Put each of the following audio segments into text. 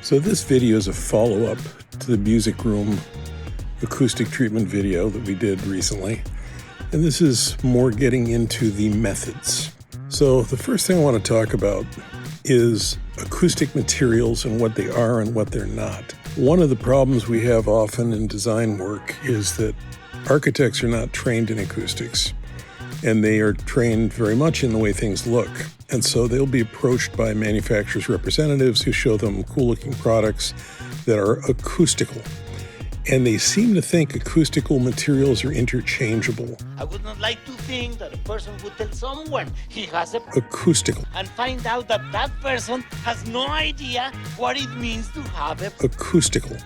So this video is a follow-up to the music room acoustic treatment video that we did recently. And this is more getting into the methods. So the first thing I want to talk about is acoustic materials and what they are and what they're not. One of the problems we have often in design work is that architects are not trained in acoustics, and they are trained very much in the way things look. And so they'll be approached by manufacturers' representatives who show them cool-looking products that are acoustical. And they seem to think acoustical materials are interchangeable. I would not like to think that a person would tell someone he has a acoustical and find out that that person has no idea what it means to have a acoustical,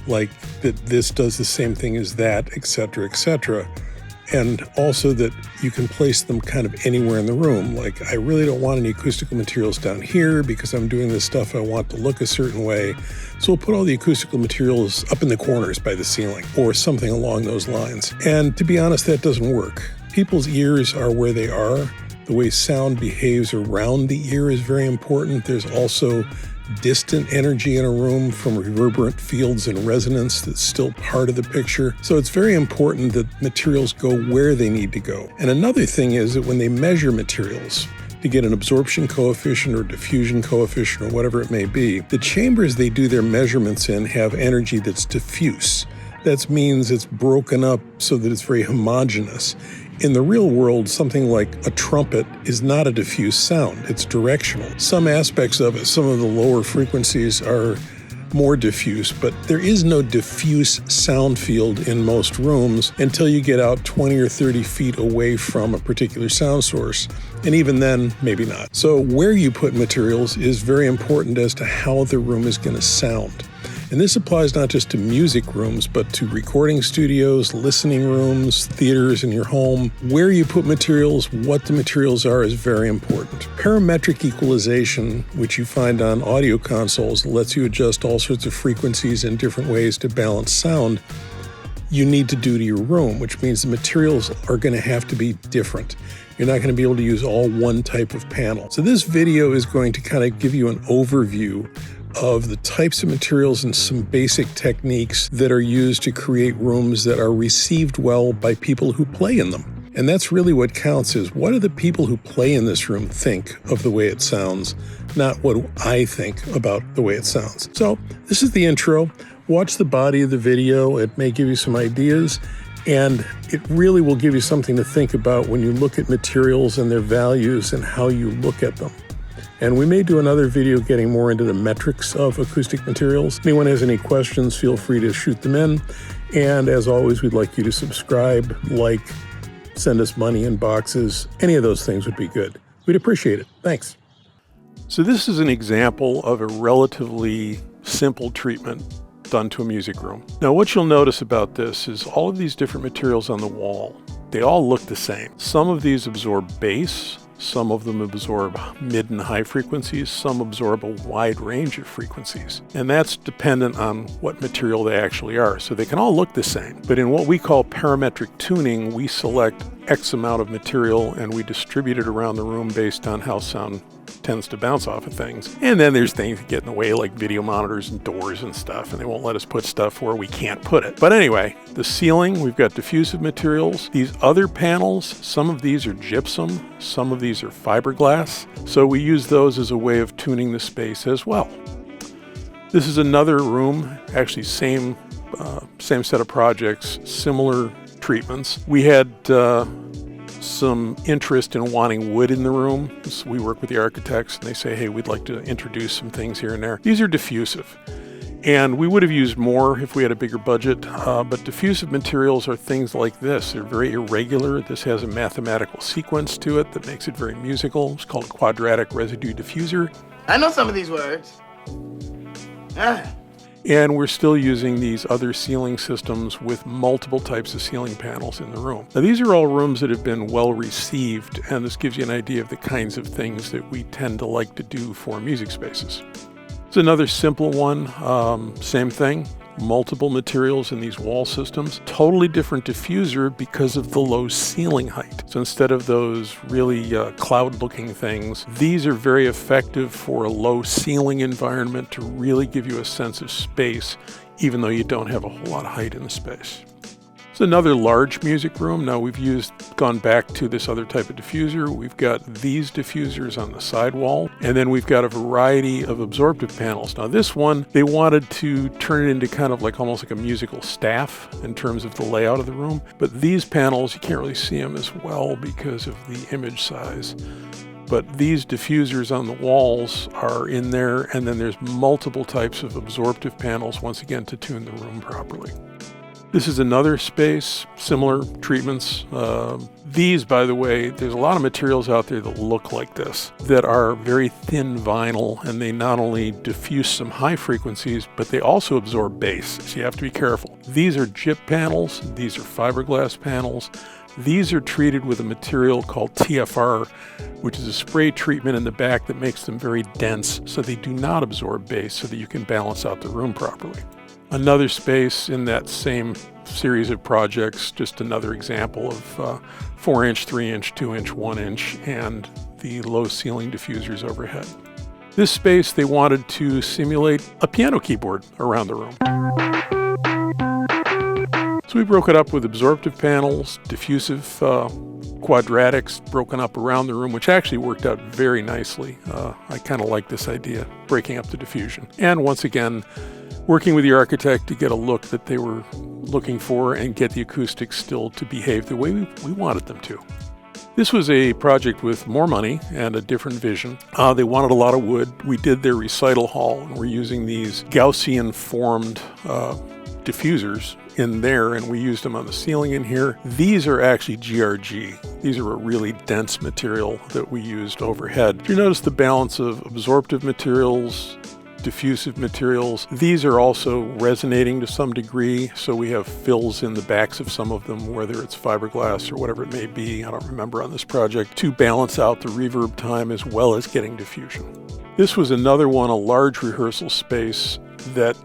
like that this does the same thing as that, etc., etc. And also that you can place them kind of anywhere in the room. Like, I really don't want any acoustical materials down here because I'm doing this stuff I want to look a certain way. So we'll put all the acoustical materials up in the corners by the ceiling or something along those lines. And to be honest, that doesn't work. People's ears are where they are. The way sound behaves around the ear is very important. There's also distant energy in a room from reverberant fields and resonance that's still part of the picture. So it's very important that materials go where they need to go. And another thing is that when they measure materials to get an absorption coefficient or diffusion coefficient or whatever it may be, the chambers they do their measurements in have energy that's diffuse. That means it's broken up so that it's very homogeneous. In the real world, something like a trumpet is not a diffuse sound, it's directional. Some aspects of it, some of the lower frequencies are more diffuse, but there is no diffuse sound field in most rooms until you get out 20 or 30 feet away from a particular sound source. And even then, maybe not. So where you put materials is very important as to how the room is going to sound. And this applies not just to music rooms, but to recording studios, listening rooms, theaters in your home. Where you put materials, what the materials are is very important. Parametric equalization, which you find on audio consoles, lets you adjust all sorts of frequencies in different ways to balance sound. You need to do to your room, which means the materials are going to have to be different. You're not going to be able to use all one type of panel. So this video is going to kind of give you an overview of the types of materials and some basic techniques that are used to create rooms that are received well by people who play in them. And that's really what counts, is what do the people who play in this room think of the way it sounds, not what I think about the way it sounds. So this is the intro. Watch the body of the video. It may give you some ideas, and it really will give you something to think about when you look at materials and their values and how you look at them. And we may do another video getting more into the metrics of acoustic materials. If anyone has any questions, feel free to shoot them in. And as always, we'd like you to subscribe, like, send us money in boxes. Any of those things would be good. We'd appreciate it. Thanks. So this is an example of a relatively simple treatment done to a music room. Now, what you'll notice about this is all of these different materials on the wall, they all look the same. Some of these absorb bass. Some of them absorb mid and high frequencies, some absorb a wide range of frequencies. And that's dependent on what material they actually are. So they can all look the same. But in what we call parametric tuning, we select X amount of material and we distribute it around the room based on how sound tends to bounce off of things. And then there's things that get in the way, like video monitors and doors and stuff, and they won't let us put stuff where we can't put it. But anyway, the ceiling, we've got diffusive materials. These other panels, some of these are gypsum, some of these are fiberglass. So we use those as a way of tuning the space as well. This is another room, actually same set of projects, similar treatments. We had some interest in wanting wood in the room. So we work with the architects and they say, hey, we'd like to introduce some things here and there. These are diffusive. And we would have used more if we had a bigger budget, but diffusive materials are things like this. They're very irregular. This has a mathematical sequence to it that makes it very musical. It's called a quadratic residue diffuser. I know some of these words. And we're still using these other ceiling systems with multiple types of ceiling panels in the room. Now, these are all rooms that have been well received, and this gives you an idea of the kinds of things that we tend to like to do for music spaces. It's another simple one, same thing. multiple materials in these wall systems. Totally different diffuser because of the low ceiling height. So instead of those really cloud-looking things, these are very effective for a low ceiling environment to really give you a sense of space, even though you don't have a whole lot of height in the space. It's another large music room. Now we've gone back to this other type of diffuser. We've got these diffusers on the side wall, and then we've got a variety of absorptive panels. Now this one, they wanted to turn it into kind of like almost like a musical staff in terms of the layout of the room. But these panels, you can't really see them as well because of the image size. But these diffusers on the walls are in there, and then there's multiple types of absorptive panels, once again, to tune the room properly. This is another space, similar treatments. These, by the way, there's a lot of materials out there that look like this, that are very thin vinyl, and they not only diffuse some high frequencies, but they also absorb bass, so you have to be careful. These are gyp panels, these are fiberglass panels. These are treated with a material called TFR, which is a spray treatment in the back that makes them very dense, so they do not absorb bass, so that you can balance out the room properly. Another space in that same series of projects, just another example of 4-inch, 3-inch, 2-inch, 1-inch, and the low ceiling diffusers overhead. This space, they wanted to simulate a piano keyboard around the room. So we broke it up with absorptive panels, diffusive quadratics broken up around the room, which actually worked out very nicely. I kind of like this idea, breaking up the diffusion. And once again, working with the architect to get a look that they were looking for and get the acoustics still to behave the way we wanted them to. This was a project with more money and a different vision. They wanted a lot of wood. We did their recital hall, and we're using these Gaussian formed diffusers in there, and we used them on the ceiling in here. These are actually GRG. These are a really dense material that we used overhead. You notice the balance of absorptive materials, diffusive materials. These are also resonating to some degree, so we have fills in the backs of some of them, whether it's fiberglass or whatever it may be, I don't remember on this project, to balance out the reverb time as well as getting diffusion. This was another one, a large rehearsal space that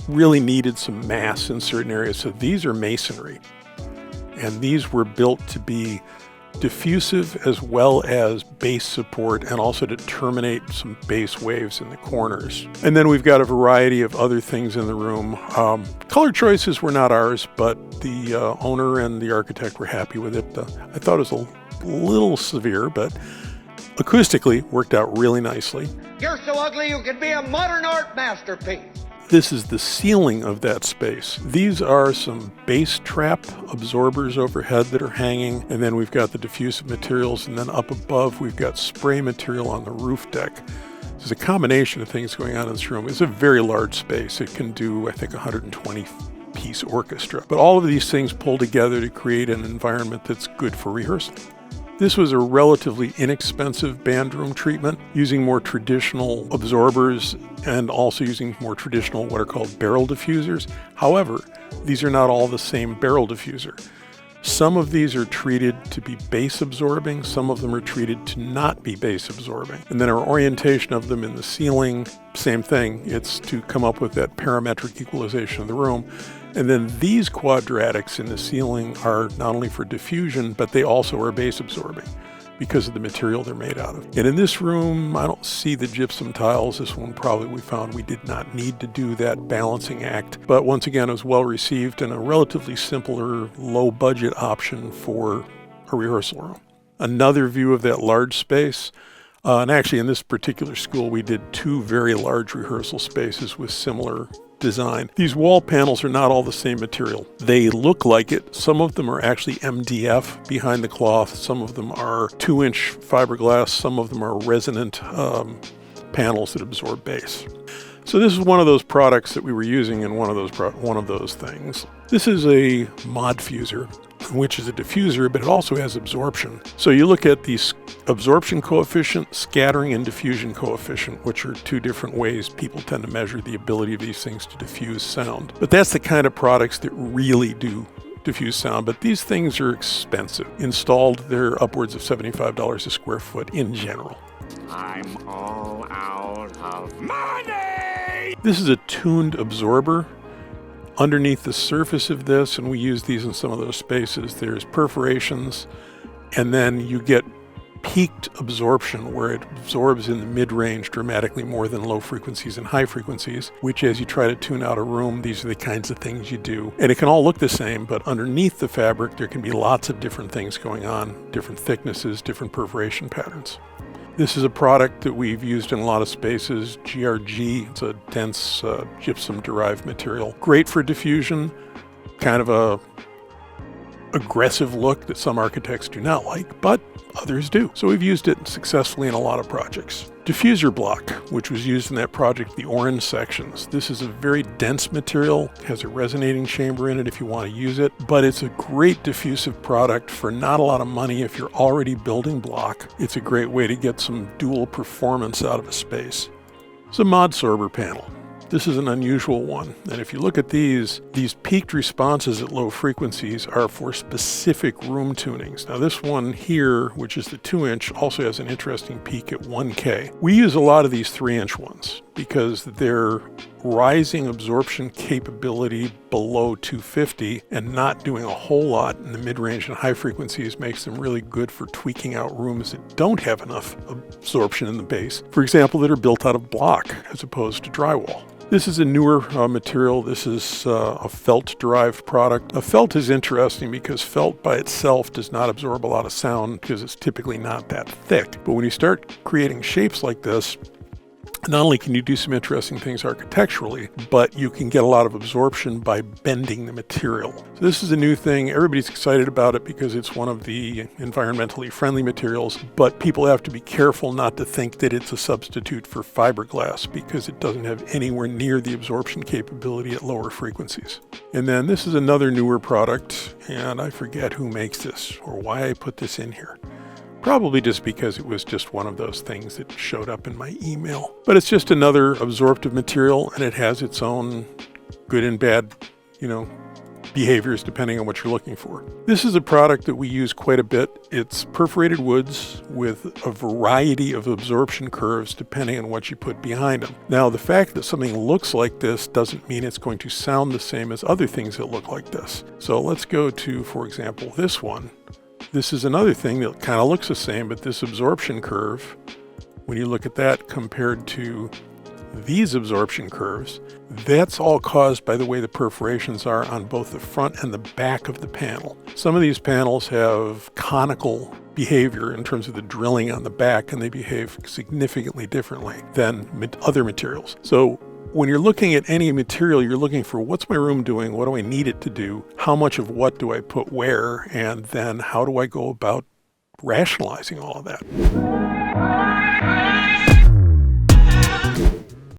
really needed some mass in certain areas, so these are masonry. And these were built to be diffusive as well as bass support, and also to terminate some bass waves in the corners. And then we've got a variety of other things in the room. Color choices were not ours, but the owner and the architect were happy with it. I thought it was a little severe, but acoustically worked out really nicely. You're so ugly you could be a modern art masterpiece. This is the ceiling of that space. These are some bass trap absorbers overhead that are hanging, and then we've got the diffusive materials, and then up above we've got spray material on the roof deck. There's a combination of things going on in this room. It's a very large space. It can do, I think, 120-piece orchestra. But all of these things pull together to create an environment that's good for rehearsal. This was a relatively inexpensive band room treatment, using more traditional absorbers and also using more traditional what are called barrel diffusers. However, these are not all the same barrel diffuser. Some of these are treated to be bass absorbing, some of them are treated to not be bass absorbing. And then our orientation of them in the ceiling, same thing. It's to come up with that parametric equalization of the room. And then these quadratics in the ceiling are not only for diffusion, but they also are bass absorbing because of the material they're made out of. And in this room, I don't see the gypsum tiles. This one probably we found we did not need to do that balancing act. But once again, it was well received and a relatively simpler, low budget option for a rehearsal room. Another view of that large space. And actually in this particular school, we did 2 very large rehearsal spaces with similar design. These wall panels are not all the same material. They look like it. Some of them are actually MDF behind the cloth. Some of them are 2-inch fiberglass. Some of them are resonant panels that absorb bass. So this is one of those products that we were using in one of those things. This is a mod fuser, which is a diffuser, but it also has absorption. So you look at the absorption coefficient, scattering, and diffusion coefficient, which are 2 different ways people tend to measure the ability of these things to diffuse sound. But that's the kind of products that really do diffuse sound, but these things are expensive. Installed, they're upwards of $75 a square foot in general. I'm all out of money! This is a tuned absorber. Underneath the surface of this, and we use these in some of those spaces, there's perforations, and then you get peaked absorption where it absorbs in the mid-range dramatically more than low frequencies and high frequencies, which as you try to tune out a room, these are the kinds of things you do. And it can all look the same, but underneath the fabric, there can be lots of different things going on, different thicknesses, different perforation patterns. This is a product that we've used in a lot of spaces, GRG. It's a dense gypsum-derived material. Great for diffusion, kind of a aggressive look that some architects do not like, but others do. So we've used it successfully in a lot of projects. Diffuser block, which was used in that project, the orange sections. This is a very dense material, has a resonating chamber in it if you want to use it, but it's a great diffusive product for not a lot of money if you're already building block. It's a great way to get some dual performance out of a space. It's a mod sorber panel. This is an unusual one, and if you look at these peaked responses at low frequencies are for specific room tunings. Now this one here, which is the 2-inch, also has an interesting peak at 1K. We use a lot of these 3-inch ones because their rising absorption capability below 250 and not doing a whole lot in the mid-range and high frequencies makes them really good for tweaking out rooms that don't have enough absorption in the base. For example, that are built out of block as opposed to drywall. This is a newer material. This is a felt-derived product. A felt is interesting because felt by itself does not absorb a lot of sound because it's typically not that thick. But when you start creating shapes like this, not only can you do some interesting things architecturally, but you can get a lot of absorption by bending the material. So this is a new thing. Everybody's excited about it because it's one of the environmentally friendly materials, but people have to be careful not to think that it's a substitute for fiberglass because it doesn't have anywhere near the absorption capability at lower frequencies. And then this is another newer product, and I forget who makes this or why I put this in here. Probably just because it was just one of those things that showed up in my email. But it's just another absorptive material, and it has its own good and bad, behaviors depending on what you're looking for. This is a product that we use quite a bit. It's perforated woods with a variety of absorption curves depending on what you put behind them. Now, the fact that something looks like this doesn't mean it's going to sound the same as other things that look like this. So let's go to, for example, this one. This is another thing that kind of looks the same, but this absorption curve, when you look at that compared to these absorption curves, that's all caused by the way the perforations are on both the front and the back of the panel. Some of these panels have conical behavior in terms of the drilling on the back, and they behave significantly differently than other materials. So when you're looking at any material, you're looking for what's my room doing? What do I need it to do? How much of what do I put where? And then how do I go about rationalizing all of that?